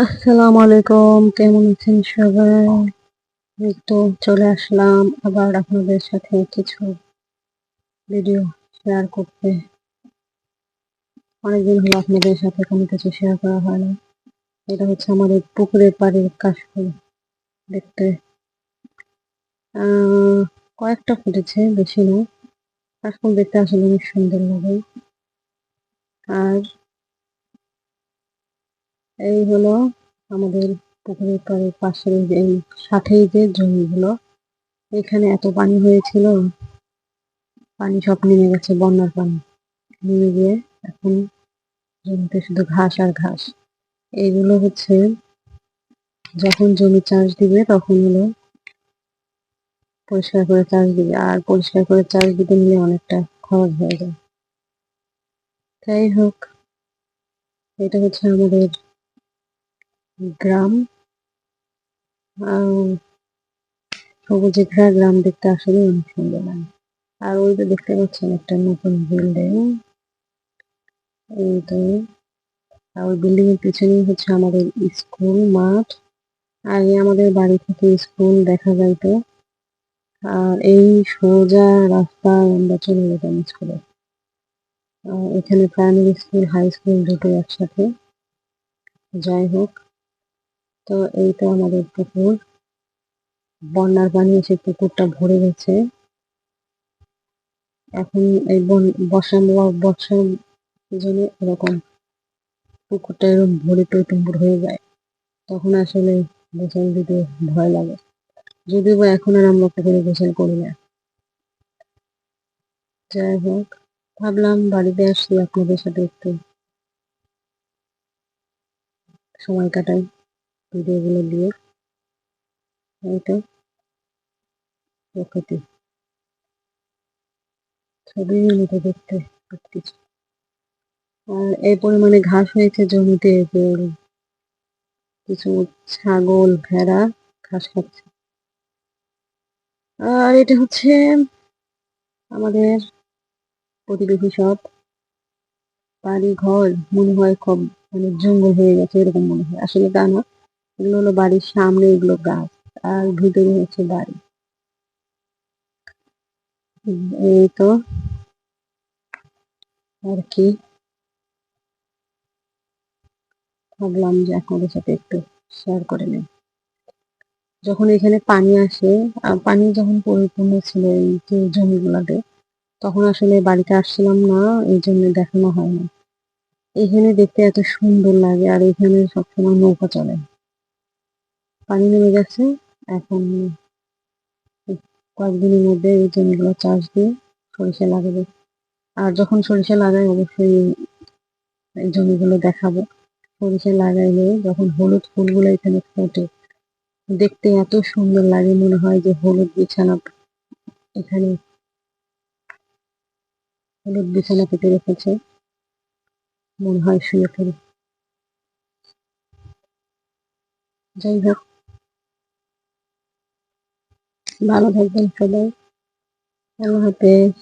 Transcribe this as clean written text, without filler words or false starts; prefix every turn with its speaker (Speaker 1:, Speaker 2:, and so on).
Speaker 1: আসসালামু আলাইকুম, কেমন আছেন সবাই? এই তো চলে আসলাম আবার আপনাদের সাথে কিছু ভিডিও শেয়ার করতে। অনেকদিন হলো আপনাদের সাথে কোনো কিছু শেয়ার করা হয় না। এটা হচ্ছে আমাদের পুকুরের পাড়ের কাশফুল। দেখতে আহ কয়েকটা ফুটেছে, বেশি না। কাশফুল দেখতে আসলে অনেক সুন্দর লাগে। আর এই হলো আমাদের পুকুরের পাড়ের পাশের এই সাথেই যে জমিগুলো, এখানে এত পানি হয়েছিল, পানি সব নেমে গেছে, বন্যার পানি নেমে গিয়ে এখন জমিতে শুধু ঘাস আর ঘাস। এইগুলো হচ্ছে যখন জমি চাষ দিবে তখন হলো পরিষ্কার করে চাষ দিবে, আর পরিষ্কার করে চাষ দিতে নিলে অনেকটা খরচ হয়ে যায়। যাই হোক, এটা হচ্ছে আমাদের গ্রাম। আহ সবুজে ঘেরা গ্রাম দেখতে আসলে অনেক সুন্দর লাগে। আর ওই যে দেখতে পাচ্ছেন একটা নতুন বিল্ডিং, এই তো। আর ওই বিল্ডিং এর পিছনেই হচ্ছে আমাদের স্কুল মাঠ। আগে আমাদের বাড়ি থেকে স্কুল দেখা যাইতো, আর এই সোজা রাস্তায় আমরা চলে যেতাম স্কুলে। এখানে প্রাইমারি স্কুল, হাই স্কুল দুটোই একসাথে। যাই হোক, তো এই তো আমাদের পুকুর। বন্যার পানি এসে পুকুরটা ভরে গেছে। এখন এই বর্ষার সিজনে এরকম পুকুরটা এরকম ভরে টইটুম্বুর হয়ে যায়। তখন আসলে গোসল দিতে ভয় লাগে। যদিও বা এখন আর আমরা পুকুরে গোসল করি না। যাই হোক, ভাবলাম বাড়িতে আসছি আপনাদের সাথে একটু সময় কাটাই ভিডিওগুলো দিয়ে। এই তো প্রকৃতি, ছবির মতো দেখতে সবকিছু। আর এই পরিমাণে ঘাস হয়েছে জমিতে যে কিছু ছাগল, ভেড়া ঘাস খাচ্ছে। আর এটা হচ্ছে আমাদের প্রতিবেশী সব বাড়ি ঘর, মনে হয় খুব মানে জঙ্গল হয়ে গেছে এরকম মনে হয়, আসলে তা না। এগুলো হলো বাড়ির সামনে, এগুলো গাছ, আর ভিতরে হচ্ছে বাড়ি। এই তো আর কি, ভাবলাম যে আপনাদের সাথে একটু শেয়ার করে নিই। যখন এখানে পানি আসে, পানি যখন পরিপূর্ণ ছিল এই যে জমিগুলোতে, তখন আসলে বাড়িতে আসছিলাম না, এই জন্য দেখানো হয় না। এখানে দেখতে এত সুন্দর লাগে, আর এখানে সবসময় নৌকা চলে। পানি নেমে গেছে, এখন কয়েকদিনের মধ্যে এই জমিগুলো চাষ দিয়ে সরিষা লাগাবে। আর যখন সরিষা লাগাই অবশ্যই এই জমিগুলো দেখাবো। সরিষা লাগাইলে যখন হলুদ ফুলগুলো এখানে ফোটে, দেখতে এত সুন্দর লাগে, মনে হয় যে হলুদ বিছানা এখানে, হলুদ বিছানা পেতে রেখেছে, মনে হয় শুয়ে পড়ি। যাই হোক, ভালো থাকবেন সবাই। আল্লাহ হাফেজ।